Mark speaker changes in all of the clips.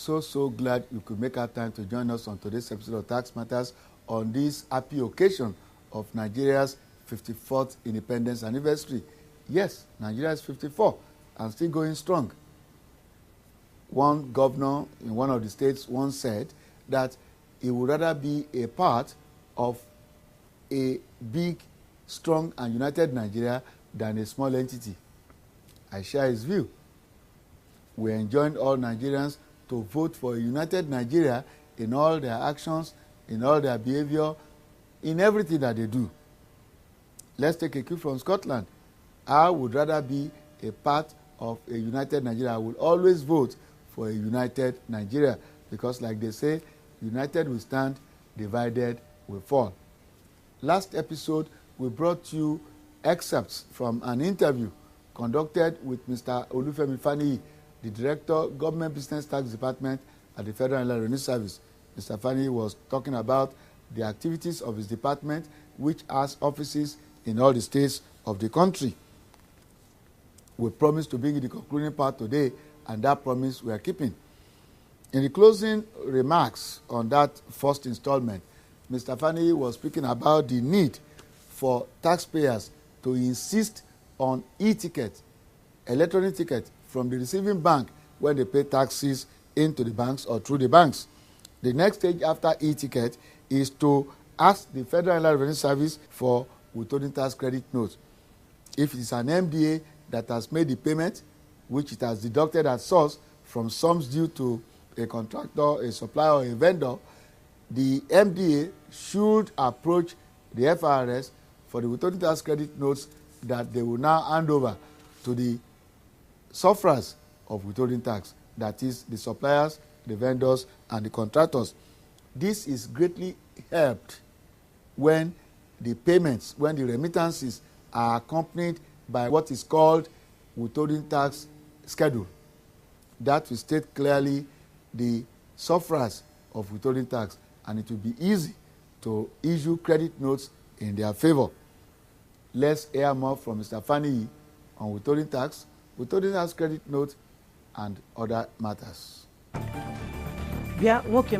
Speaker 1: so glad you could make our time to join us on today's episode of Tax Matters on this happy occasion of Nigeria's 54th independence anniversary. Yes, Nigeria is 54 and still going strong. One governor in one of the states once said that he would rather be a part of a big, strong and united Nigeria than a small entity. I share his view. We enjoin all Nigerians to vote for a united Nigeria in all their actions, in all their behavior, in everything that they do. Let's take a cue from Scotland. I would rather be a part of a united Nigeria. I will always vote for a united Nigeria because, like they say, united we stand, divided we fall. Last episode, we brought you excerpts from an interview conducted with Mr. Olufemi Faniyi, the Director, Government Business Tax Department at the Federal Inland Revenue Service. Mr. Faniyi was talking about the activities of his department, which has offices in all the states of the country. We promised to bring you the concluding part today, and that promise we are keeping. In the closing remarks on that first installment, Mr. Faniyi was speaking about the need for taxpayers to insist on e-ticket, electronic ticket, from the receiving bank when they pay taxes into the banks or through the banks. The next stage after e-ticket is to ask the Federal Inland Revenue Service for withholding tax credit notes. If it is an MDA that has made the payment, which it has deducted at source from sums due to a contractor, a supplier, or a vendor, the MDA should approach the FRS for the withholding tax credit notes that they will now hand over to the sufferers of withholding tax, that is, the suppliers, the vendors, and the contractors. This is greatly helped when the payments, when the remittances are accompanied by what is called withholding tax schedule. That will state clearly the sufferers of withholding tax, and it will be easy to issue credit notes in their favor. Let's hear more from Mr. Faniyi on withholding tax credit notes, and other matters.
Speaker 2: Yeah, okay.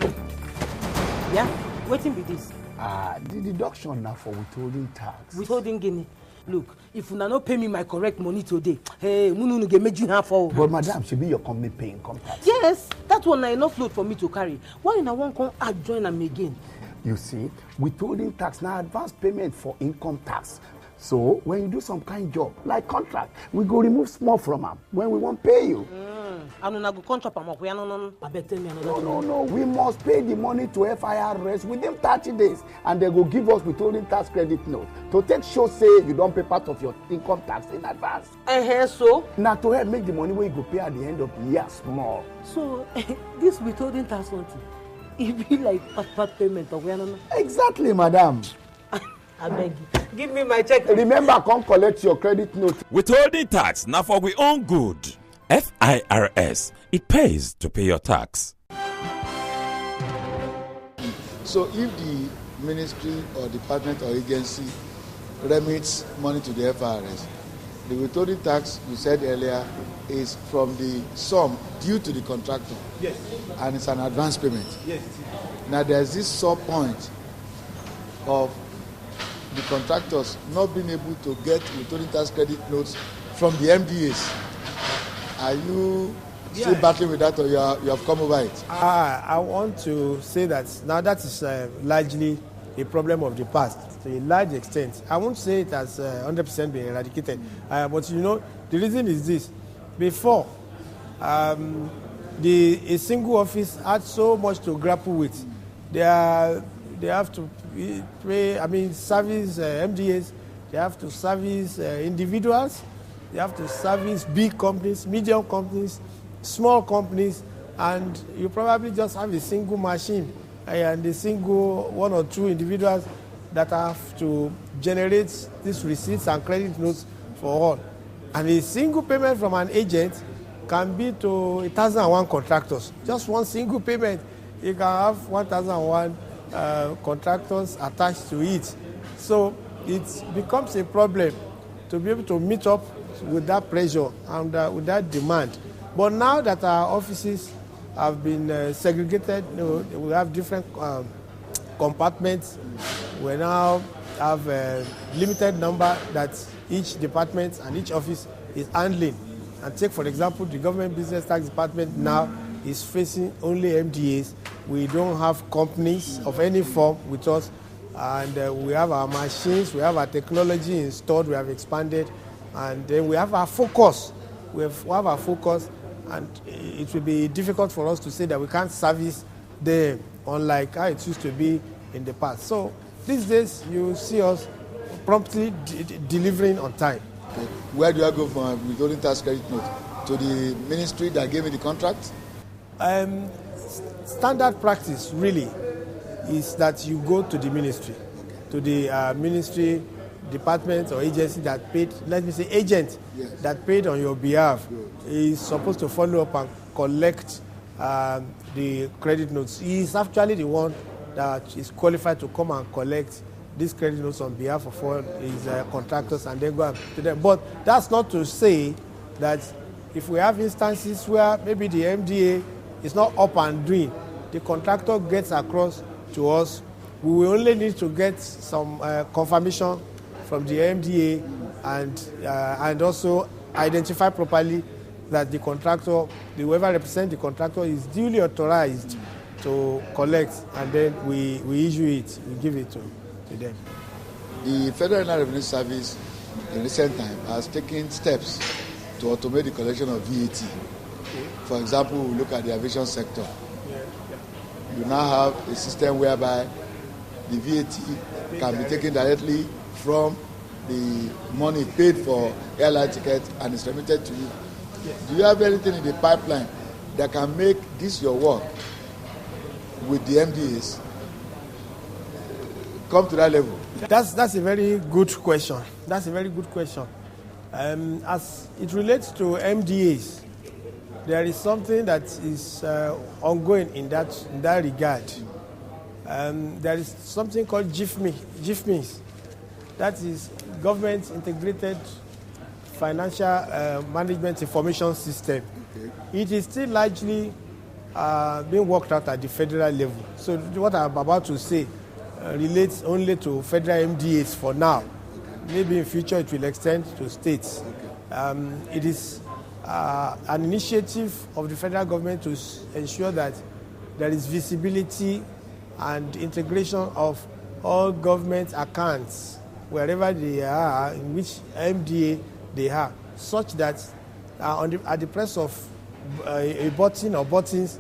Speaker 2: Yeah, waiting be this.
Speaker 3: The deduction now for withholding tax.
Speaker 2: Withholding guinea. Look, if you no pay me my correct money today, hey, Munu get me half for.
Speaker 3: But madam, should be your company paying income tax.
Speaker 2: Yes, that one na enough load for me to carry. Why na one come add join am again?
Speaker 3: You see, withholding tax now advance payment for income tax. So when you do some kind job like contract, we go remove small from am when we won't pay you.
Speaker 2: And una go contract am up. No. I bet tell me another.
Speaker 3: No. We must pay the money to FIRS within 30 days, and they go give us withholding tax credit note to take show say you don't pay part of your income tax in advance.
Speaker 2: So?
Speaker 3: Now to help make the money where you go pay at the end of the year small.
Speaker 2: So this withholding tax one thing, it be like part payment of no.
Speaker 3: Exactly, madam.
Speaker 2: I beg you. Give me my check.
Speaker 3: Remember, come collect your credit note.
Speaker 4: Withholding tax, now for we own good. FIRS, it pays to pay your tax.
Speaker 1: So if the ministry or department or agency remits money to the FIRS, the withholding tax, you said earlier, is from the sum due to the contractor.
Speaker 5: Yes.
Speaker 1: And it's an advance payment.
Speaker 5: Yes.
Speaker 1: Now there's this sore point of the contractors not being able to get withholding tax credit notes from the MDAs. Are you still battling with that, or you have come over it?
Speaker 5: I want to say that now that is largely a problem of the past to a large extent. I won't say it has 100% been eradicated, but you know the reason is this: before a single office had so much to grapple with. They have to service MDAs. They have to service individuals. They have to service big companies, medium companies, small companies, and you probably just have a single machine and a single one or two individuals that have to generate these receipts and credit notes for all. And a single payment from an agent can be to 1,001 contractors. Just one single payment, you can have 1,001 contractors attached to it. So it becomes a problem to be able to meet up with that pressure and with that demand. But now that our offices have been segregated. We have different compartments. We now have a limited number that each department and each office is handling. And take, for example, the government business tax department now is facing only MDAs. We don't have companies of any form with us. And we have our machines, we have our technology installed, we have expanded. And then we have our focus. We have our focus. And it will be difficult for us to say that we can't service them, unlike how it used to be in the past. So these days, you see us promptly delivering on time.
Speaker 1: Okay. Where do I go from withholding tax credit note? To the ministry that gave me the contract?
Speaker 5: Standard practice, really, is that you go to the ministry, to the ministry, department or agency that paid, let me say agent, yes, that paid on your behalf. Good. Is supposed to follow up and collect the credit notes. He is actually the one that is qualified to come and collect these credit notes on behalf of all his contractors and then go to them. But that's not to say that if we have instances where maybe the MDA is not up and doing, the contractor gets across to us, we will only need to get some confirmation from the MDA and also identify properly that the contractor, whoever represents the contractor, is duly authorized to collect, and then we issue it, we give it to them.
Speaker 1: The Federal Inland Revenue Service in recent time has taken steps to automate the collection of VAT. Okay. For example, we look at the aviation sector. You now have a system whereby the VAT can be taken directly from the money paid for airline tickets and is remitted to you. Yes. Do you have anything in the pipeline that can make this your work with the MDAs come to that level?
Speaker 5: That's a very good question. That's a very good question. As it relates to MDAs, there is something that is ongoing in that regard. There is something called GIFMIS. That is Government Integrated Financial Management Information System. Okay. It is still largely being worked out at the federal level. So what I'm about to say relates only to federal MDAs for now. Okay. Maybe in future it will extend to states. Okay. It is an initiative of the federal government to ensure that there is visibility and integration of all government accounts wherever they are, in which MDA they have, such that at the press of a button or buttons,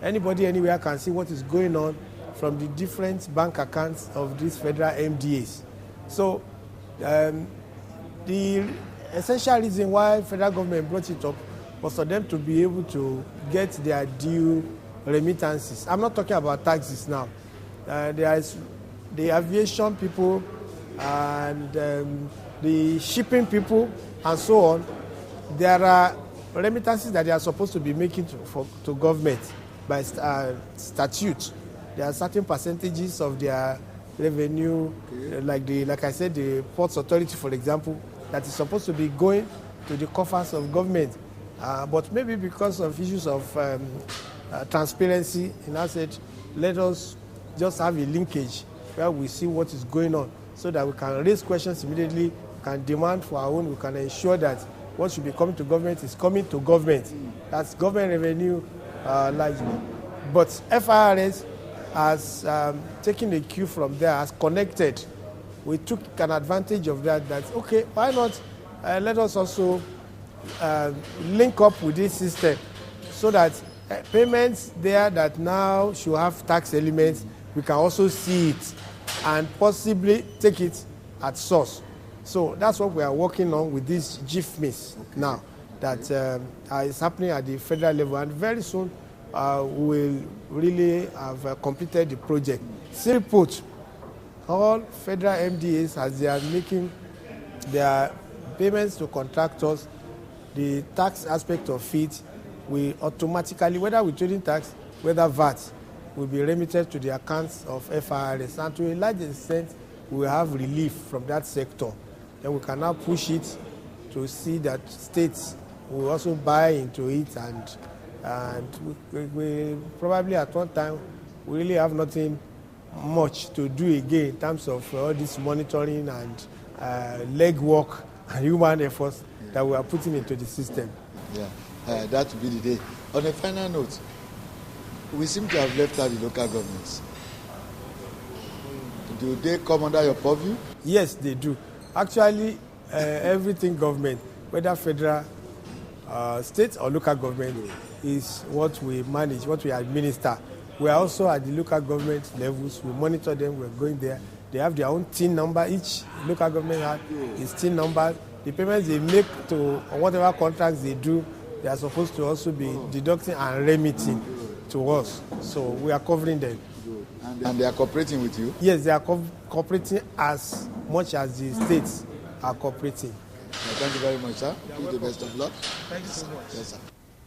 Speaker 5: anybody anywhere can see what is going on from the different bank accounts of these federal MDAs. So the essential reason why federal government brought it up was for them to be able to get their due remittances. I'm not talking about taxes now. There is the aviation people and the shipping people and so on. There are remittances that they are supposed to be making to government by statute. There are certain percentages of their revenue, okay, like I said, the Ports Authority, for example, that is supposed to be going to the coffers of government. But maybe because of issues of transparency, I said, let us just have a linkage where we see what is going on so that we can raise questions immediately, we can demand for our own, we can ensure that what should be coming to government is coming to government. That's government revenue largely. But FIRS has taken a cue from there, has connected. We took an advantage of that, okay, why not let us also link up with this system so that payments there that now should have tax elements, we can also see it and possibly take it at source. So that's what we are working on with this GIFMIS now that is happening at the federal level, and very soon we will really have completed the project. Simply put, all federal MDAs, as they are making their payments to contractors, the tax aspect of it will automatically, whether withholding tax, whether VAT, will be remitted to the accounts of FIRS, and to a large extent we will have relief from that sector. Then we can now push it to see that states will also buy into it and And we probably at one time, we really have nothing much to do again in terms of all this monitoring and leg work and human efforts that we are putting into the system.
Speaker 1: Yeah, that will be the day. On a final note, we seem to have left out the local governments. Do they come under your purview?
Speaker 5: Yes, they do. Actually, everything government, whether federal, state or local government, is what we manage, what we administer. We are also at the local government levels. We monitor them. We're going there. They have their own TIN number. Each local government has its TIN number. The payments they make to whatever contracts they do, they are supposed to also be deducting and remitting to us. So we are covering them.
Speaker 1: And they are cooperating with you?
Speaker 5: Yes, they are cooperating as much as the states are cooperating.
Speaker 1: Thank you very much, sir. Wish you the best of luck.
Speaker 5: Thank you so much.
Speaker 1: Yes, sir.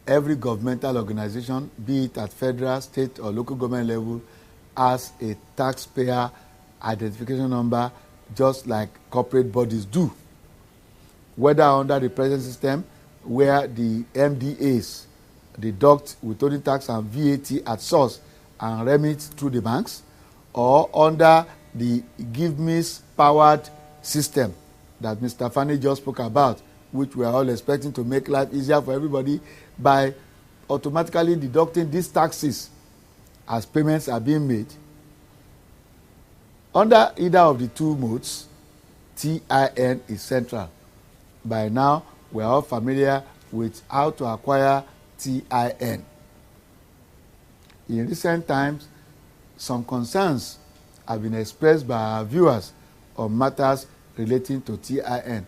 Speaker 1: Every governmental organization, be it at federal, state, or local government level, has a taxpayer identification number, just like corporate bodies do. Whether under the present system, where the MDAs deduct withholding tax and VAT at source and remit through the banks, or under the GiveMe's powered system that Mr. Fani just spoke about, which we are all expecting to make life easier for everybody by automatically deducting these taxes as payments are being made. Under either of the two modes, TIN is central. By now, we are all familiar with how to acquire TIN. In recent times, some concerns have been expressed by our viewers on matters relating to TIN.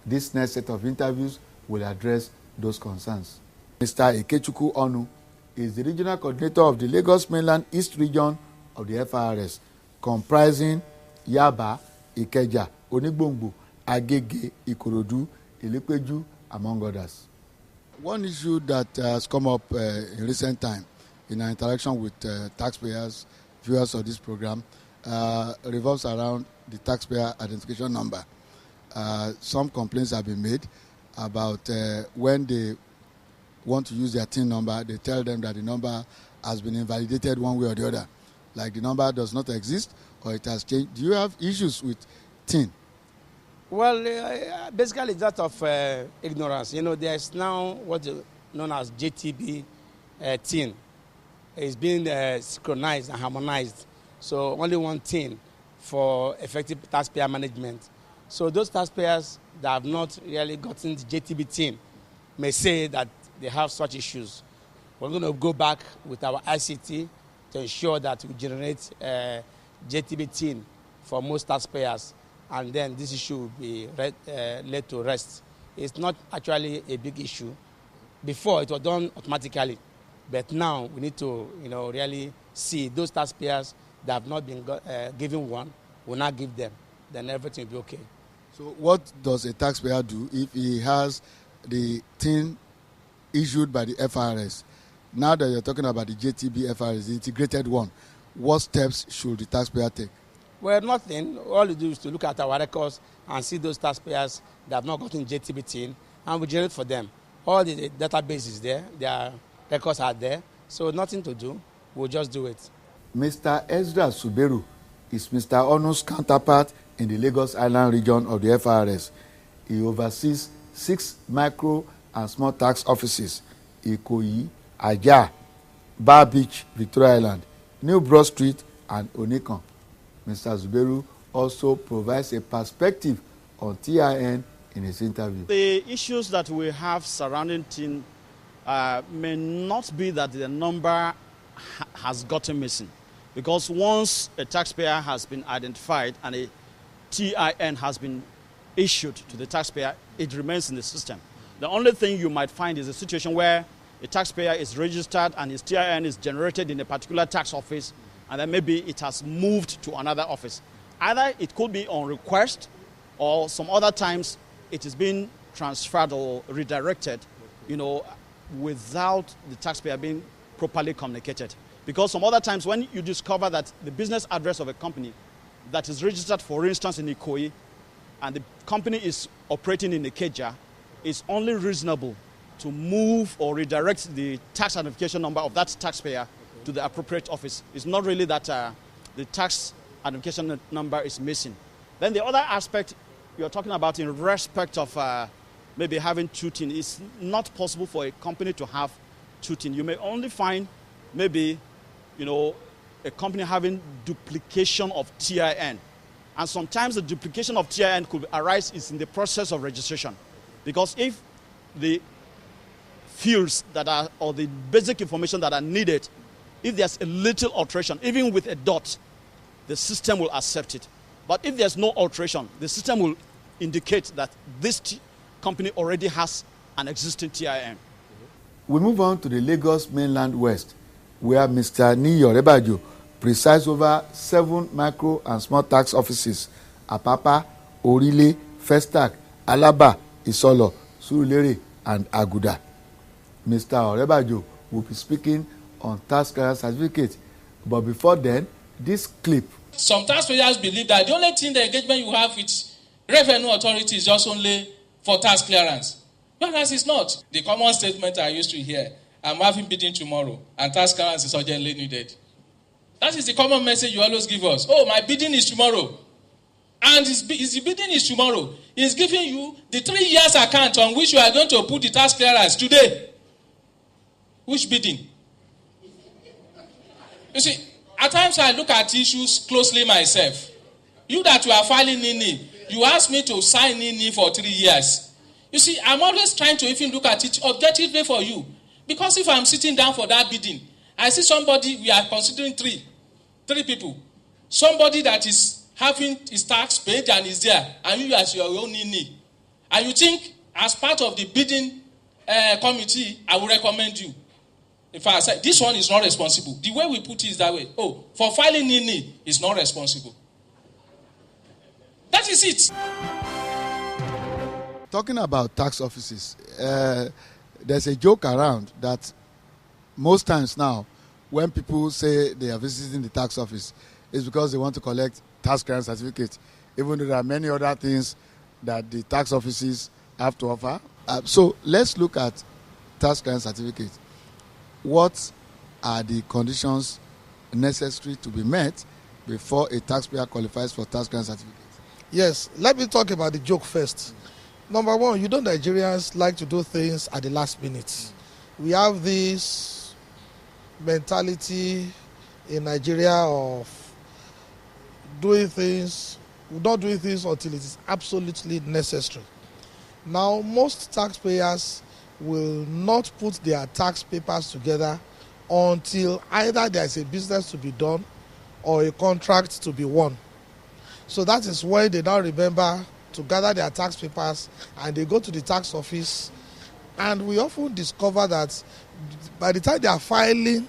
Speaker 1: This next set of interviews will address those concerns. Mr. Ikechukwu Onu is the regional coordinator of the Lagos Mainland East region of the FRS, comprising Yaba, Ikeja, Onigbongbo, Agege, Ikorodu, Ilepeju, among others. One issue that has come up in recent time in our interaction with taxpayers, viewers of this program, revolves around the taxpayer identification number. Some complaints have been made about when they want to use their TIN number, they tell them that the number has been invalidated one way or the other, like the number does not exist or it has changed. Do you have issues with TIN?
Speaker 6: Well, basically it's that of ignorance. You know, there's now what is known as JTB TIN. It's being synchronized and harmonized. So only one TIN for effective taxpayer management. So those taxpayers that have not really gotten the JTB TIN may say that they have such issues. We're going to go back with our ICT to ensure that we generate JTB TIN for most taxpayers, and then this issue will be laid to rest. It's not actually a big issue. Before, it was done automatically, but now we need to, really see those taxpayers that have not been given one, will not give them. Then everything will be okay.
Speaker 1: So what does a taxpayer do if he has the TIN issued by the FRS? Now that you're talking about the JTB FRS, the integrated one, what steps should the taxpayer take?
Speaker 6: Well, nothing. All you do is to look at our records and see those taxpayers that have not gotten JTB TIN, and we generate for them. All the database is there, their records are there, so nothing to do. We'll just do it.
Speaker 1: Mr. Ezra Suberu is Mr. Onu's counterpart in the Lagos Island region of the FRS. He oversees 6 micro and small tax offices: Ikoyi, Aja, Bar Beach, Victoria Island, New Broad Street, and Onikan. Mr. Zuberu also provides a perspective on TIN in his interview.
Speaker 7: The issues that we have surrounding TIN may not be that the number has gotten missing, because once a taxpayer has been identified and a TIN has been issued to the taxpayer, it remains in the system. The only thing you might find is a situation where a taxpayer is registered and his TIN is generated in a particular tax office, and then maybe it has moved to another office. Either it could be on request, or some other times it is being transferred or redirected, without the taxpayer being properly communicated. Because some other times when you discover that the business address of a company that is registered, for instance, in Ikoyi, and the company is operating in Ikeja, it's only reasonable to move or redirect the tax identification number of that taxpayer to the appropriate office. It's not really that the tax identification number is missing. Then the other aspect you're talking about in respect of maybe having cheating, it's not possible for a company to have cheating. You may only find maybe, a company having duplication of TIN. And sometimes the duplication of TIN could arise is in the process of registration. Because if the fields that are, or the basic information that are needed, if there's a little alteration, even with a dot, the system will accept it. But if there's no alteration, the system will indicate that this company already has an existing TIN.
Speaker 1: We move on to the Lagos Mainland West, where Mr. Niyo Rebajo presides over 7 micro and small tax offices: Apapa, Orile, Festac, Alaba, Isolo, Surulere, and Aguda. Mr. Rebajo will be speaking on tax clearance certificate. But before then, this clip.
Speaker 8: Some taxpayers believe that the only thing the engagement you have with revenue authority is just only for tax clearance. Whereas it's not. The common statement I used to hear, I'm having bidding tomorrow and tax clearance is urgently needed. That is the common message you always give us. Oh, my bidding is tomorrow. And his bidding is tomorrow. He's giving you the 3 years account on which you are going to put the tax clearance today. Which bidding? You see, at times I look at issues closely myself. You that you are filing NINI, you ask me to sign NINI for 3 years. You see, I'm always trying to even look at it objectively for you. Because if I'm sitting down for that bidding, I see somebody, we are considering three people. Somebody that is having his tax paid and is there, and you as your own NINI. And you think, as part of the bidding committee, I will recommend you. In fact, I said, this one is not responsible. The way we put it is that way. Oh, for filing NINI is not responsible. That is it.
Speaker 1: Talking about tax offices, there's a joke around that most times now, when people say they are visiting the tax office, it's because they want to collect tax clearance certificate, even though there are many other things that the tax offices have to offer. So let's look at tax clearance certificate. What are the conditions necessary to be met before a taxpayer qualifies for tax clearance certificate?
Speaker 9: Yes, let me talk about the joke first. Number one, Nigerians like to do things at the last minute. We have this mentality in Nigeria of doing things, not doing things until it is absolutely necessary. Now, most taxpayers will not put their tax papers together until either there is a business to be done or a contract to be won. So that is when they now remember to gather their tax papers and they go to the tax office, and we often discover that by the time they are filing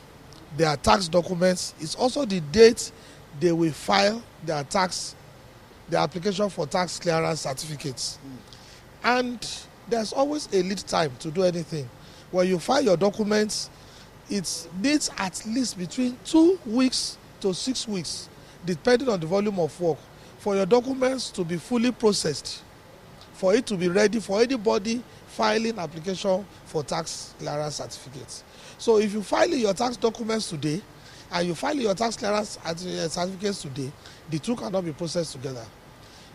Speaker 9: their tax documents, it's also the date they will file their application for tax clearance certificates. And there's always a lead time to do anything. When you file your documents, it needs at least between 2 weeks to 6 weeks, depending on the volume of work, for your documents to be fully processed, for it to be ready for anybody filing application for tax clearance certificates. So if you file your tax documents today and you file your tax clearance certificates today, the two cannot be processed together.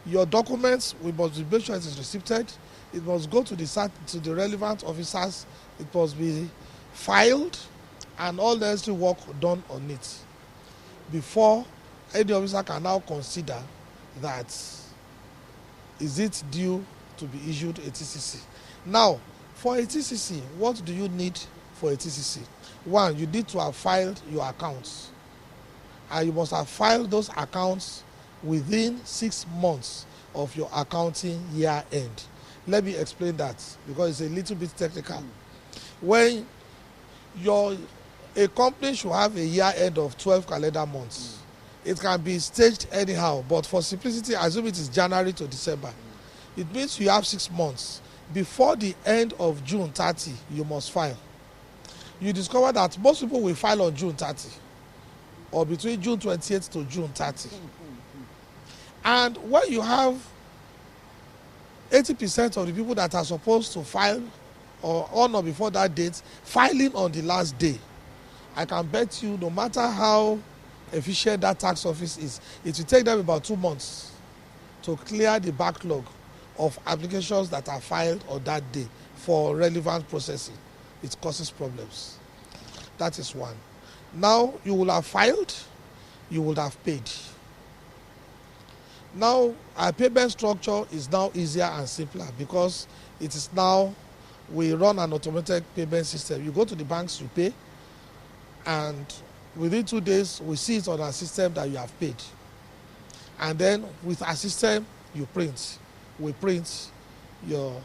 Speaker 9: Your documents, we must make sure it is receipted. It must go to the relevant officers. It must be filed and all the necessary work done on it before any officer can now consider that is it due to be issued a TCC. Now, for a TCC, what do you need for a TCC? One, you need to have filed your accounts. And you must have filed those accounts within 6 months of your accounting year end. Let me explain that because it's a little bit technical. When a company should have a year end of 12 calendar months, it can be staged anyhow, but for simplicity, assume it is January to December. It means you have 6 months. Before the end of June 30, you must file. You discover that most people will file on June 30 or between June 28th to June 30. And when you have 80% of the people that are supposed to file or on or before that date, filing on the last day, I can bet you no matter how efficient that tax office is, it will take them about 2 months to clear the backlog of applications that are filed on that day for relevant processing. It causes problems. That is one. Now you will have filed, you will have paid. Now our payment structure is now easier and simpler because it is now, we run an automated payment system. You go to the banks, you pay, and within 2 days we see it on our system that you have paid. And then with our system, you print. We print your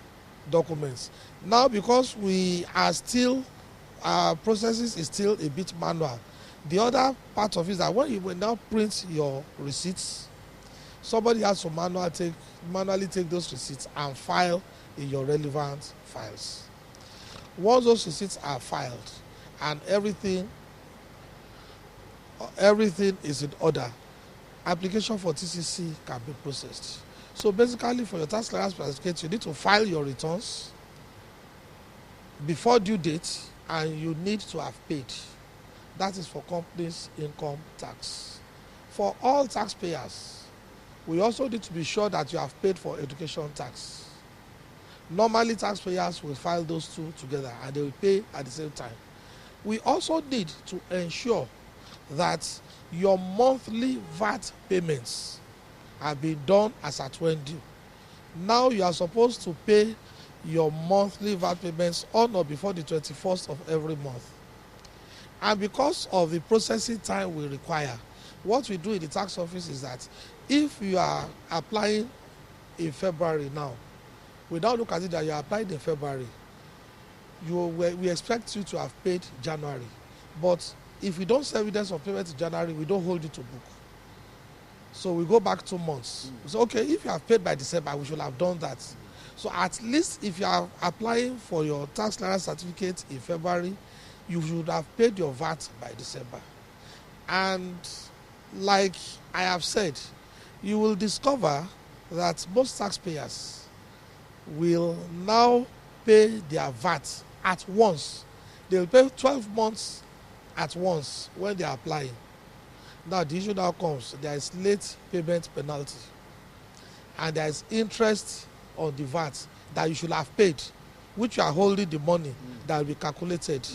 Speaker 9: documents. Now because we are still, our processes is still a bit manual. The other part of it is that when you will now print your receipts, somebody has to manually take those receipts and file in your relevant files. Once those receipts are filed and everything is in order, application for TCC can be processed. So basically for your tax clearance certificate, you need to file your returns before due date and you need to have paid. That is for companies' income tax. For all taxpayers, we also need to be sure that you have paid for education tax. Normally taxpayers will file those two together and they will pay at the same time. We also need to ensure that your monthly VAT payments have been done as at when due. Now you are supposed to pay your monthly VAT payments on or before the 21st of every month. And because of the processing time we require, what we do in the tax office is that if you are applying in February now, we now look at it that you are applying in February, we expect you to have paid January. But if we don't see evidence of payment in January, we don't hold you to book. So we go back 2 months. So okay, if you have paid by December, we should have done that. So at least if you are applying for your tax clearance certificate in February, you should have paid your VAT by December. And like I have said, you will discover that most taxpayers will now pay their VAT at once. They will pay 12 months at once when they are applying. Now the issue now comes, there is late payment penalty and there is interest on the VAT that you should have paid, which you are holding the money that will be calculated.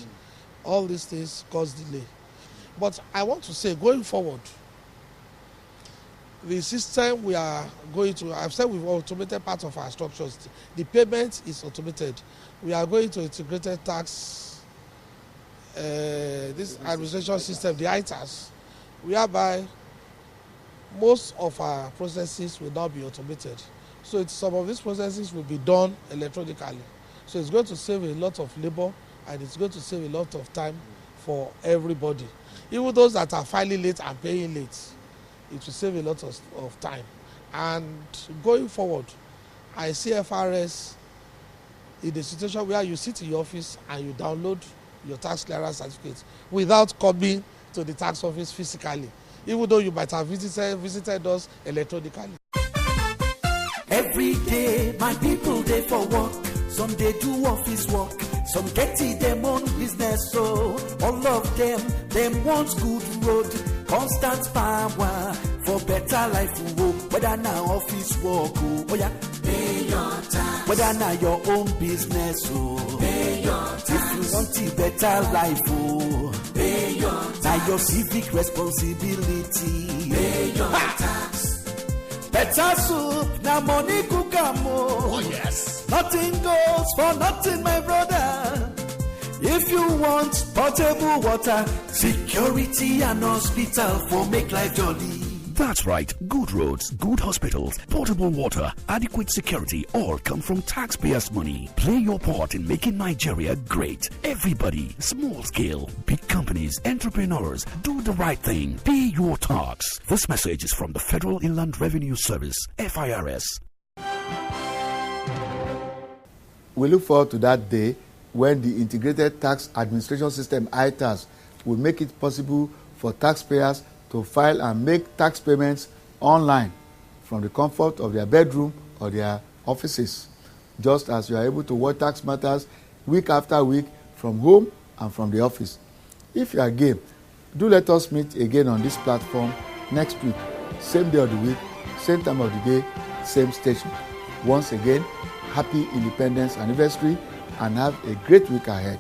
Speaker 9: All these things cause delay. But I want to say, going forward, the system we are going to, I've said we've automated part of our structures. The payment is automated. We are going to integrated tax, this administration system, the ITAS, whereby most of our processes will now be automated. So some of these processes will be done electronically. So it's going to save a lot of labor and it's going to save a lot of time for everybody. Even those that are filing late and paying late, it will save a lot of time. And going forward, I see FRS in the situation where you sit in your office and you download your tax clearance certificate without coming to the tax office physically, even though you might have visited us electronically.
Speaker 10: Every day, my people they for work. Some they do office work. Some get it them own business. So all of them want good road, constant power for better life. Whether now office work, oh yeah, pay your tax. Whether now your own business, oh pay your tax. If you want a better life, oh pay your tax. Now your civic responsibility, pay your tax. Better soup, now money cook am. Oh yes. Nothing goes for nothing, my brother. If you want potable water, security and hospital for make life jolly.
Speaker 11: That's right. Good roads, good hospitals, portable water, adequate security all come from taxpayers' money. Play your part in making Nigeria great. Everybody, small scale, big companies, entrepreneurs, do the right thing. Pay your tax. This message is from the Federal Inland Revenue Service, FIRS.
Speaker 1: We look forward to that day when the Integrated Tax Administration System, ITAS, will make it possible for taxpayers to file and make tax payments online from the comfort of their bedroom or their offices. Just as you are able to watch Tax Matters week after week from home and from the office. If you are game, do let us meet again on this platform next week, same day of the week, same time of the day, same station. Once again, happy Independence Anniversary and have a great week ahead.